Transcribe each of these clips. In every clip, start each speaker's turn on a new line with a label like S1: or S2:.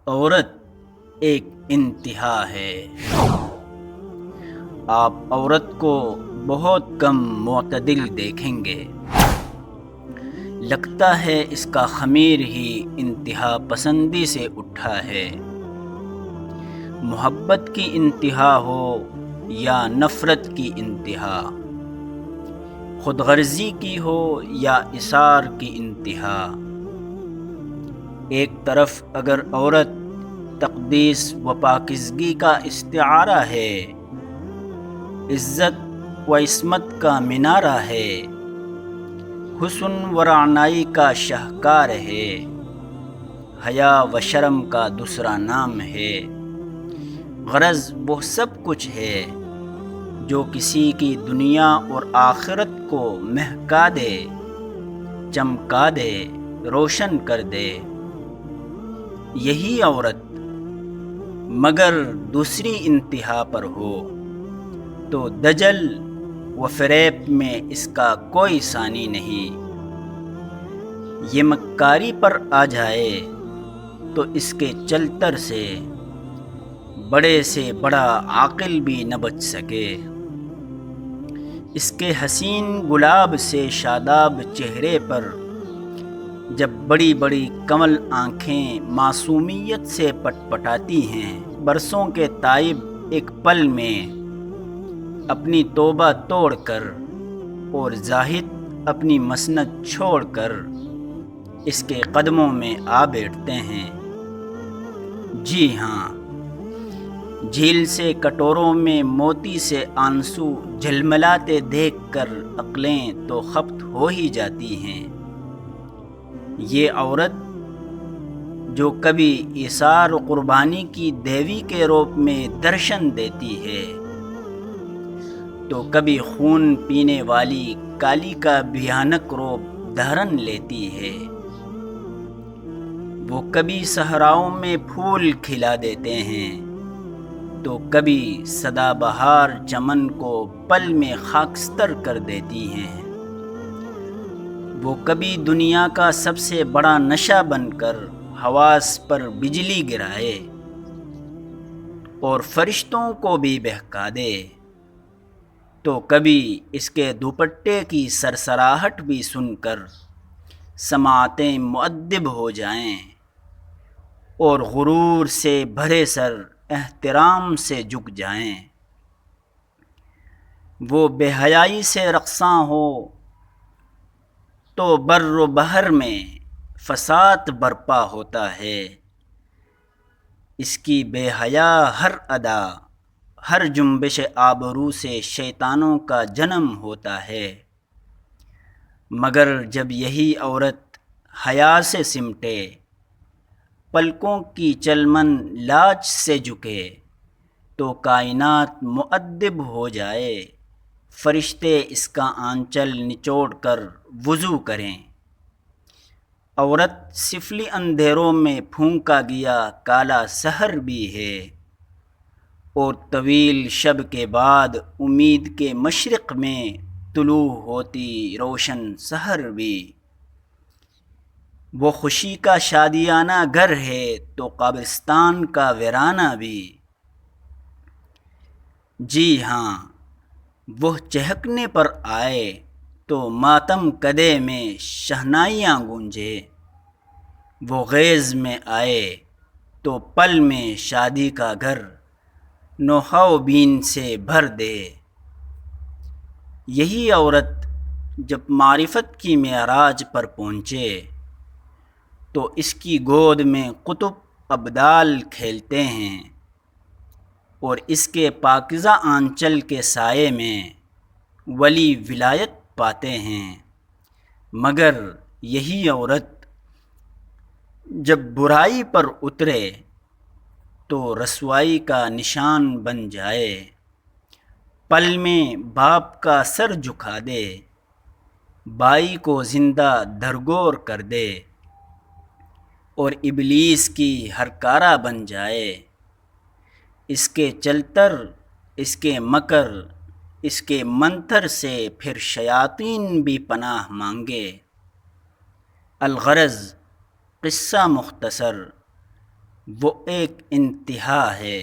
S1: عورت ایک انتہا ہے۔ آپ عورت کو بہت کم معتدل دیکھیں گے۔ لگتا ہے اس کا خمیر ہی انتہا پسندی سے اٹھا ہے۔ محبت کی انتہا ہو یا نفرت کی انتہا، خود غرضی کی ہو یا اثار کی انتہا، ایک طرف اگر عورت تقدیس و پاکیزگی کا استعارہ ہے، عزت و عصمت کا مینارہ ہے، حسن و رعنائی کا شاہکار ہے، حیا و شرم کا دوسرا نام ہے، غرض وہ سب کچھ ہے جو کسی کی دنیا اور آخرت کو مہکا دے، چمکا دے، روشن کر دے، یہی عورت مگر دوسری انتہا پر ہو تو دجل و فریب میں اس کا کوئی ثانی نہیں۔ یہ مکاری پر آ جائے تو اس کے چلتر سے بڑے سے بڑا عاقل بھی نہ بچ سکے۔ اس کے حسین گلاب سے شاداب چہرے پر جب بڑی بڑی کمل آنکھیں معصومیت سے پٹ پٹاتی ہیں، برسوں کے تائب ایک پل میں اپنی توبہ توڑ کر اور زاہد اپنی مسند چھوڑ کر اس کے قدموں میں آ بیٹھتے ہیں۔ جی ہاں، جھیل سے کٹوروں میں موتی سے آنسو جھلملاتے دیکھ کر عقلیں تو خپت ہو ہی جاتی ہیں۔ یہ عورت جو کبھی ایثار و قربانی کی دیوی کے روپ میں درشن دیتی ہے تو کبھی خون پینے والی کالی کا بھیانک روپ دھارن لیتی ہے۔ وہ کبھی صحراؤں میں پھول کھلا دیتے ہیں تو کبھی سدا بہار چمن کو پل میں خاکستر کر دیتی ہیں۔ وہ کبھی دنیا کا سب سے بڑا نشہ بن کر حواس پر بجلی گرائے اور فرشتوں کو بھی بہکا دے، تو کبھی اس کے دوپٹے کی سرسراہٹ بھی سن کر سماعتیں مؤدب ہو جائیں اور غرور سے بھرے سر احترام سے جھک جائیں۔ وہ بے حیائی سے رقصاں ہو تو بر و بحر میں فساد برپا ہوتا ہے۔ اس کی بے حیا ہر ادا، ہر جنبش آبرو سے شیطانوں کا جنم ہوتا ہے۔ مگر جب یہی عورت حیا سے سمٹے، پلکوں کی چلمن لاج سے جھکے تو کائنات مؤدب ہو جائے، فرشتے اس کا آنچل نچوڑ کر وضو کریں۔ عورت سفلی اندھیروں میں پھونکا گیا کالا سحر بھی ہے اور طویل شب کے بعد امید کے مشرق میں طلوع ہوتی روشن سحر بھی۔ وہ خوشی کا شادیانہ گھر ہے تو قبرستان کا ویرانہ بھی۔ جی ہاں، وہ چہکنے پر آئے تو ماتم کدے میں شہنائیاں گونجے، وہ خیز میں آئے تو پل میں شادی کا گھر نوحہ و بین سے بھر دے۔ یہی عورت جب معرفت کی معراج پر پہنچے تو اس کی گود میں قطب ابدال کھیلتے ہیں اور اس کے پاکیزہ آنچل کے سائے میں ولی ولایت پاتے ہیں۔ مگر یہی عورت جب برائی پر اترے تو رسوائی کا نشان بن جائے، پل میں باپ کا سر جھکا دے، بائی کو زندہ درگور کر دے اور ابلیس کی ہر کارہ بن جائے۔ اس کے چلتر، اس کے مکر، اس کے منتر سے پھر شیاطین بھی پناہ مانگے۔ الغرض قصہ مختصر، وہ ایک انتہا ہے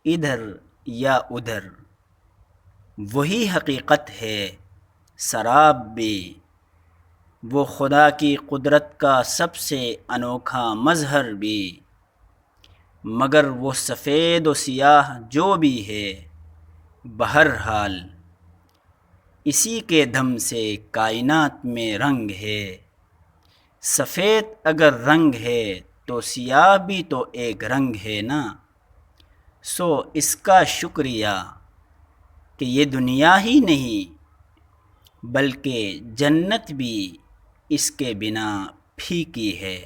S1: ادھر یا ادھر، وہی حقیقت ہے سراب بھی، وہ خدا کی قدرت کا سب سے انوکھا مظہر بھی، مگر وہ سفید و سیاہ جو بھی ہے بہرحال اسی کے دم سے کائنات میں رنگ ہے۔ سفید اگر رنگ ہے تو سیاہ بھی تو ایک رنگ ہے نا، سو اس کا شکریہ کہ یہ دنیا ہی نہیں بلکہ جنت بھی اس کے بنا پھیکی ہے۔